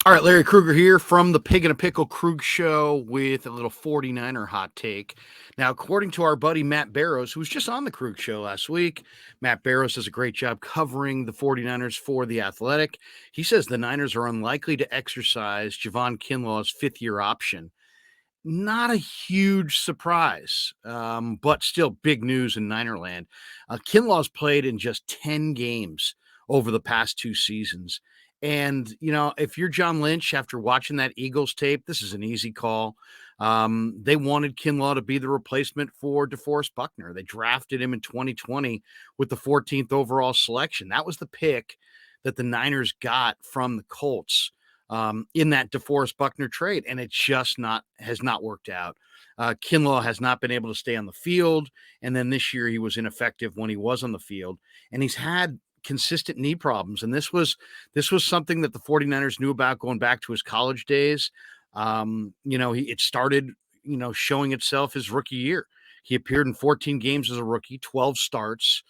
All right, Larry Krueger here from the Pig and a Pickle Krug Show with a little 49er hot take. Now, according to our buddy Matt Barrows, who was just on the Krug Show last week, Matt Barrows does a great job covering the 49ers for The Athletic. He says the Niners are unlikely to exercise Javon Kinlaw's fifth-year option. Not a huge surprise, but still big news in Ninerland. Kinlaw's played in just 10 games over the past two seasons. And, if you're John Lynch after watching that Eagles tape, this is an easy call. They wanted Kinlaw to be the replacement for DeForest Buckner. They drafted him in 2020 with the 14th overall selection. That was the pick that the Niners got from the Colts in that DeForest Buckner trade, and it just has not worked out. Kinlaw has not been able to stay on the field, and then this year he was ineffective when he was on the field, and he's had consistent knee problems. And this was something that the 49ers knew about going back to his college days. It started, showing itself his rookie year. He appeared in 14 games as a rookie, 12 starts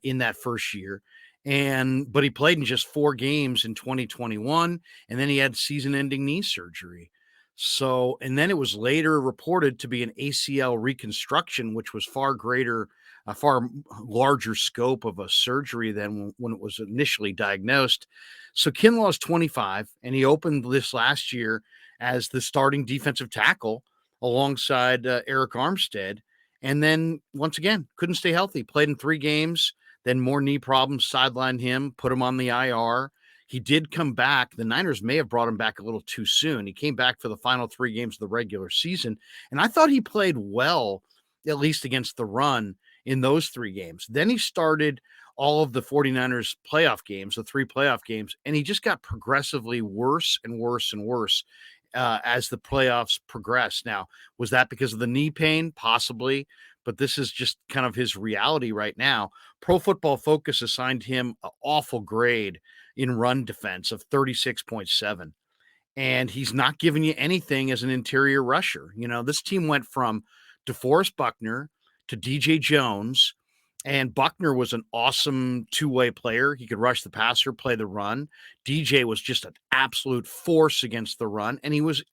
in that first year. But he played in just 4 games in 2021, and then he had season-ending knee surgery. So, and then it was later reported to be an ACL reconstruction, which was a far larger scope of a surgery than when it was initially diagnosed. So Kinlaw is 25, and he opened this last year as the starting defensive tackle alongside Eric Armstead. And then once again, couldn't stay healthy. Played in 3 games, then more knee problems sidelined him, put him on the IR. He did come back. The Niners may have brought him back a little too soon. He came back for the final 3 games of the regular season, and I thought he played well, at least against the run in those 3 games. Then he started all of the 49ers playoff games, the 3 playoff games, and he just got progressively worse and worse and worse as the playoffs progressed. Now, was that because of the knee pain? Possibly, but this is just kind of his reality right now. Pro Football Focus assigned him an awful grade in run defense of 36.7. And he's not giving you anything as an interior rusher. This team went from DeForest Buckner to DJ Jones, and Buckner was an awesome two-way player. He could rush the passer, play the run. DJ was just an absolute force against the run, and he was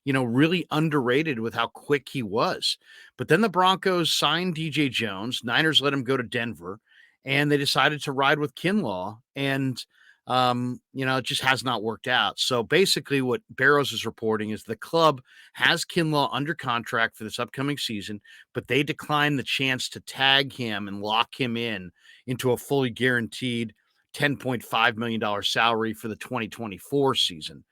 really underrated with how quick he was. But then the Broncos signed DJ Jones. Niners let him go to Denver, and they decided to ride with Kinlaw, and it just has not worked out. So basically what Barrows is reporting is the club has Kinlaw under contract for this upcoming season, but they declined the chance to tag him and lock him into a fully guaranteed $10.5 million salary for the 2024 season.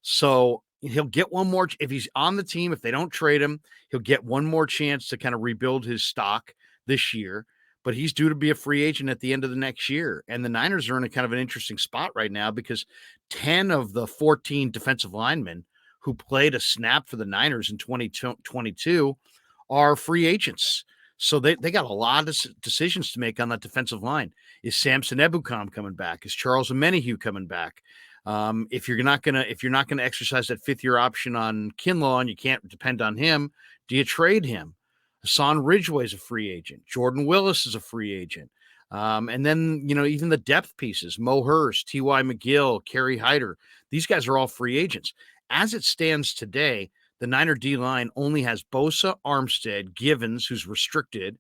So he'll get one more, if he's on the team, if they don't trade him, he'll get one more chance to kind of rebuild his stock this year. But he's due to be a free agent at the end of the next year. And the Niners are in a kind of an interesting spot right now because 10 of the 14 defensive linemen who played a snap for the Niners in 2022 are free agents. So they got a lot of decisions to make on that defensive line. Is Samson Ebukam coming back? Is Charles Omenihu coming back? If you're not gonna exercise that 5th-year option on Kinlaw and you can't depend on him, do you trade him? Hassan Ridgeway is a free agent. Jordan Willis is a free agent. And then, even the depth pieces, Mo Hurst, T.Y. McGill, Kerry Hyder, these guys are all free agents. As it stands today, the Niner D-line only has Bosa, Armstead, Givens, who's restricted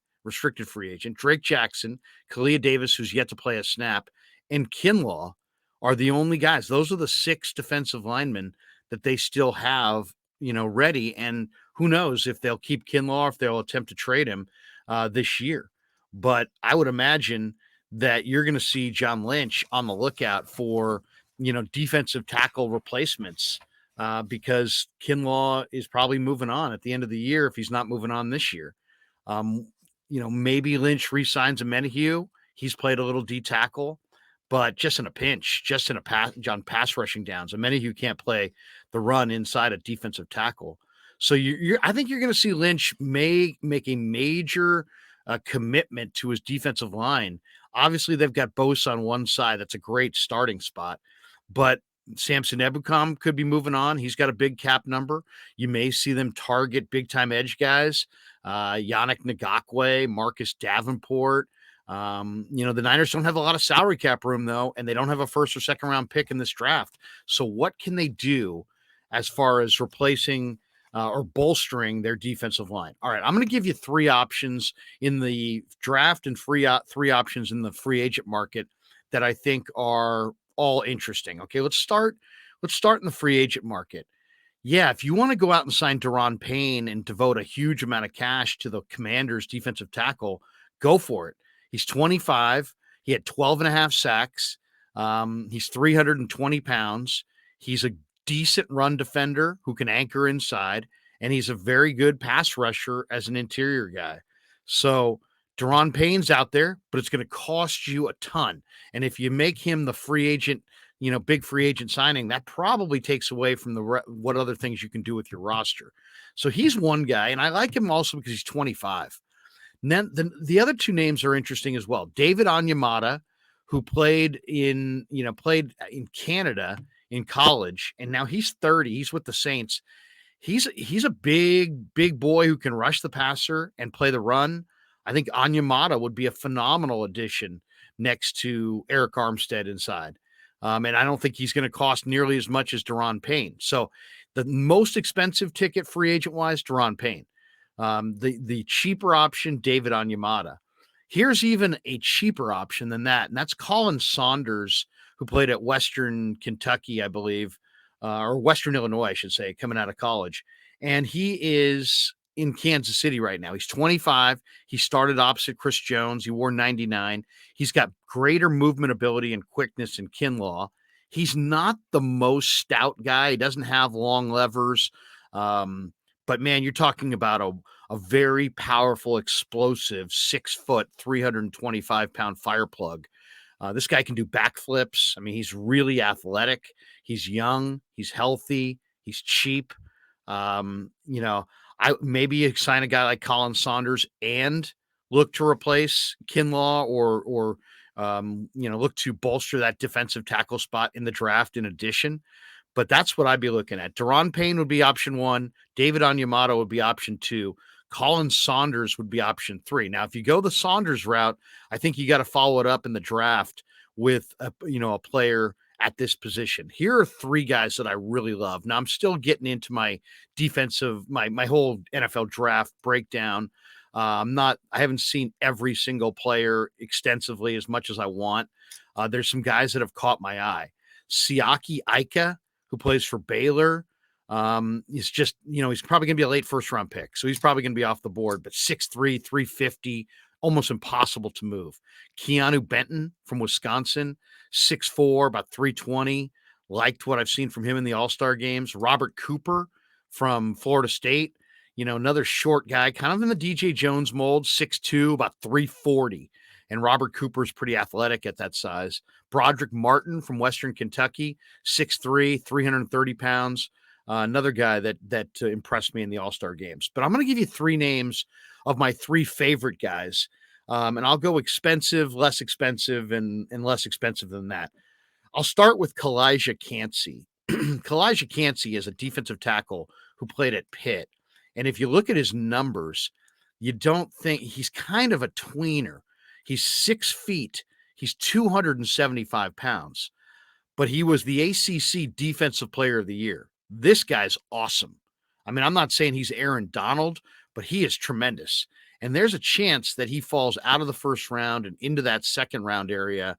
free agent, Drake Jackson, Kalia Davis, who's yet to play a snap, and Kinlaw are the only guys. Those are the 6 defensive linemen that they still have, ready. And who knows if they'll keep Kinlaw, if they'll attempt to trade him this year. But I would imagine that you're going to see John Lynch on the lookout for, defensive tackle replacements because Kinlaw is probably moving on at the end of the year if he's not moving on this year. Maybe Lynch re-signs Omenihu. He's played a little D tackle, but just in a pinch, just in a pass rushing downs. Omenihu can't play the run inside a defensive tackle. So I think you're going to see Lynch make a major commitment to his defensive line. Obviously, they've got Bosa on one side. That's a great starting spot. But Samson Ebukam could be moving on. He's got a big cap number. You may see them target big-time edge guys, Yannick Ngakoue, Marcus Davenport. The Niners don't have a lot of salary cap room, though, and they don't have a first or second round pick in this draft. So what can they do as far as replacing or bolstering their defensive line? All right, I'm going to give you three options in the draft and three options in the free agent market that I think are all interesting. Okay, let's start in the free agent market. Yeah, if you want to go out and sign Duron Payne and devote a huge amount of cash to the Commanders' defensive tackle, go for it. He's 25. He had 12 and a half sacks. He's 320 pounds. He's a decent run defender who can anchor inside, and he's a very good pass rusher as an interior guy. So Duron Payne's out there, but it's going to cost you a ton. And if you make him the free agent, big free agent signing, that probably takes away from what other things you can do with your roster. So he's one guy, and I like him also because he's 25. And then the other two names are interesting as well. David Onyemata, who played in Canada in college, and now he's 30. He's with the Saints. He's a big boy who can rush the passer and play the run. I think Onyemata would be a phenomenal addition next to Eric Armstead inside. And I don't think he's going to cost nearly as much as Duron Payne. So the most expensive ticket free agent wise, Duron Payne. The cheaper option, David Onyemata. Here's even a cheaper option than that, and that's Colin Saunders, who played at Western Kentucky, I believe, or Western Illinois, I should say, coming out of college. And he is in Kansas City right now. He's 25. He started opposite Chris Jones. He wore 99. He's got greater movement ability and quickness than Kinlaw. He's not the most stout guy. He doesn't have long levers. But man, you're talking about a very powerful, explosive 6 foot, 325-pound fire plug. This guy can do backflips. I mean, he's really athletic. He's young. He's healthy. He's cheap. I maybe sign a guy like Colin Saunders and look to replace Kinlaw or look to bolster that defensive tackle spot in the draft in addition. But that's what I'd be looking at. Duron Payne would be option one. David Onyemata would be option two. Colin Saunders would be option three. Now, if you go the Saunders route, I think you got to follow it up in the draft with a player at this position. Here are three guys that I really love. Now, I'm still getting into my defensive, my whole NFL draft breakdown. I haven't seen every single player extensively as much as I want. There's some guys that have caught my eye. Siaki Ika, who plays for Baylor. He's just, he's probably going to be a late first round pick. So he's probably going to be off the board, but 6'3", 350, almost impossible to move. Keanu Benton from Wisconsin, 6'4", about 320. Liked what I've seen from him in the All-Star games. Robert Cooper from Florida State, another short guy, kind of in the DJ Jones mold, 6'2", about 340. And Robert Cooper's pretty athletic at that size. Broderick Martin from Western Kentucky, 6'3", 330 pounds. Another guy that impressed me in the All-Star games. But I'm going to give you three names of my three favorite guys. And I'll go expensive, less expensive, and less expensive than that. I'll start with Kalijah Cansey. Kalijah Cansey is a defensive tackle who played at Pitt. And if you look at his numbers, you don't think he's kind of a tweener. He's 6 feet. He's 275 pounds, but he was the ACC Defensive Player of the Year. This guy's awesome. I mean, I'm not saying he's Aaron Donald, but he is tremendous. And there's a chance that he falls out of the first round and into that second round area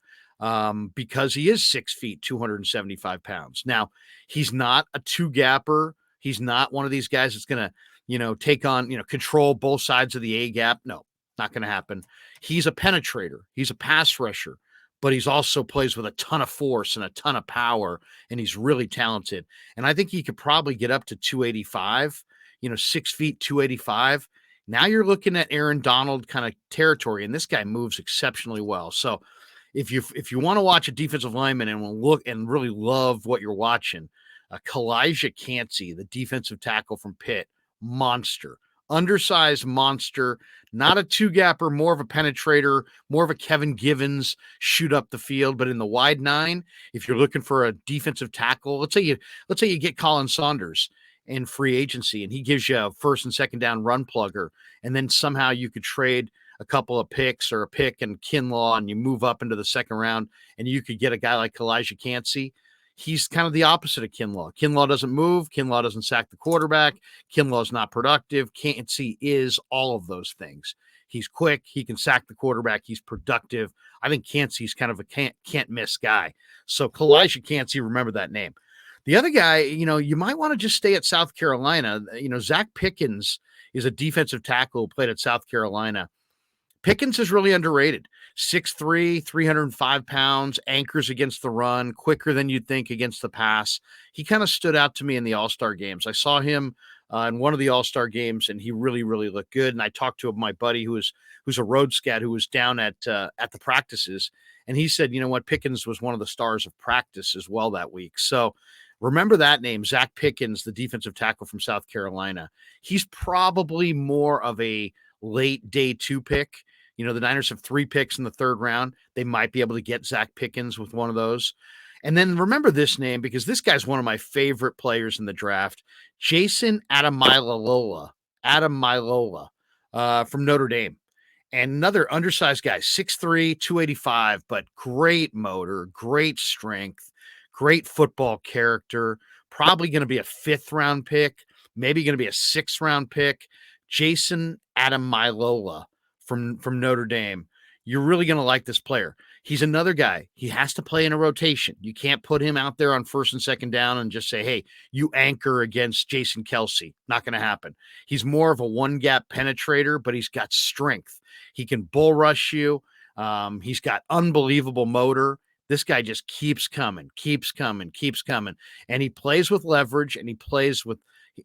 because he is 6 feet, 275 pounds. Now, he's not a two-gapper. He's not one of these guys that's going to, take on, control both sides of the A gap. No, not going to happen. He's a penetrator. He's a pass rusher, but he's also plays with a ton of force and a ton of power, and he's really talented. And I think he could probably get up to 285, 6 feet, 285. Now you're looking at Aaron Donald kind of territory, and this guy moves exceptionally well. So if you want to watch a defensive lineman and look and really love what you're watching, Kalijah Cansey, the defensive tackle from Pitt, monster. Undersized monster, not a two-gapper, more of a penetrator, more of a Kevin Givens shoot up the field. But in the wide nine, if you're looking for a defensive tackle, let's say you get Colin Saunders in free agency and he gives you a first and second down run plugger, and then somehow you could trade a couple of picks or a pick and Kinlaw, and you move up into the second round, and you could get a guy like Elijah Cansey. He's kind of the opposite of Kinlaw. Kinlaw doesn't move. Kinlaw doesn't sack the quarterback. Kinlaw's not productive. Cansey is all of those things. He's quick. He can sack the quarterback. He's productive. I think Cansey's kind of a can't miss guy. So Elijah Cansey, remember that name. The other guy, you might want to just stay at South Carolina. Zach Pickens is a defensive tackle who played at South Carolina. Pickens is really underrated. 6'3", 305 pounds, anchors against the run, quicker than you'd think against the pass. He kind of stood out to me in the All-Star games. I saw him in one of the All-Star games, and he really, really looked good. And I talked to my buddy who's a road scout who was down at the practices, and he said, you know what, Pickens was one of the stars of practice as well that week. So remember that name, Zach Pickens, the defensive tackle from South Carolina. He's probably more of a late day 2 pick. The Niners have 3 picks in the third round. They might be able to get Zach Pickens with one of those. And then remember this name, because this guy's one of my favorite players in the draft, Jason Adamilola from Notre Dame. And another undersized guy, 6'3", 285, but great motor, great strength, great football character, probably going to be a 5th round pick, maybe going to be a 6th round pick. Jason Adamilola from Notre Dame. You're really going to like this player. He's another guy. He has to play in a rotation. You can't put him out there on first and second down and just say, hey, you anchor against Jason Kelsey. Not going to happen. He's more of a one-gap penetrator, but he's got strength. He can bull rush you. He's got unbelievable motor. This guy just keeps coming. And he plays with leverage, and he plays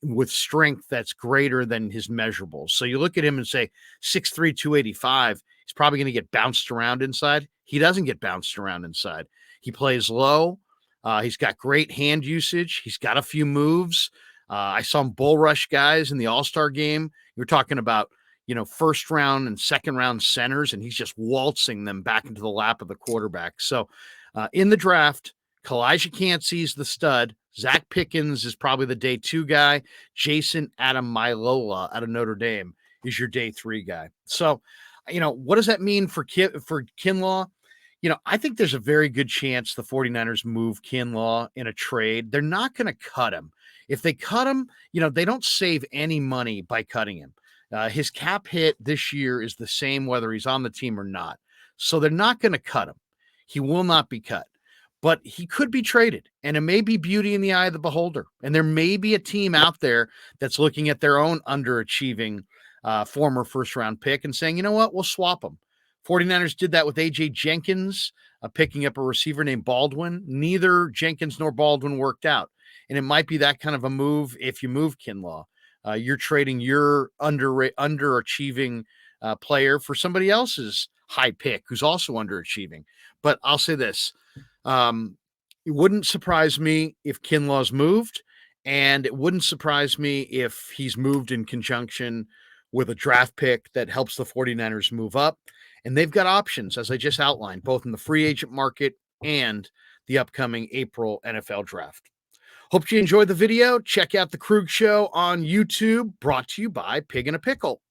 with strength that's greater than his measurables. So you look at him and say 6'3", 285, he's probably going to get bounced around inside. He doesn't get bounced around inside. He plays low. He's got great hand usage. He's got a few moves. I saw him bull rush guys in the All-Star game. You're talking about, first round and second round centers, and he's just waltzing them back into the lap of the quarterback. So in the draft, Elijah Cansey's the stud. Zach Pickens is probably the day 2 guy. Jason Adamilola out of Notre Dame is your day 3 guy. So, what does that mean for Kinlaw? I think there's a very good chance the 49ers move Kinlaw in a trade. They're not going to cut him. If they cut him, they don't save any money by cutting him. His cap hit this year is the same whether he's on the team or not. So they're not going to cut him. He will not be cut. But he could be traded, and it may be beauty in the eye of the beholder. And there may be a team out there that's looking at their own underachieving former first-round pick and saying, you know what, we'll swap them. 49ers did that with A.J. Jenkins, picking up a receiver named Baldwin. Neither Jenkins nor Baldwin worked out. And it might be that kind of a move if you move Kinlaw. You're trading your underachieving player for somebody else's high pick who's also underachieving. But I'll say this. It wouldn't surprise me if Kinlaw's moved, and it wouldn't surprise me if he's moved in conjunction with a draft pick that helps the 49ers move up. And they've got options, as I just outlined, both in the free agent market and the upcoming April NFL draft. Hope you enjoyed the video. Check out the Krug Show on YouTube, brought to you by Pig in a Pickle.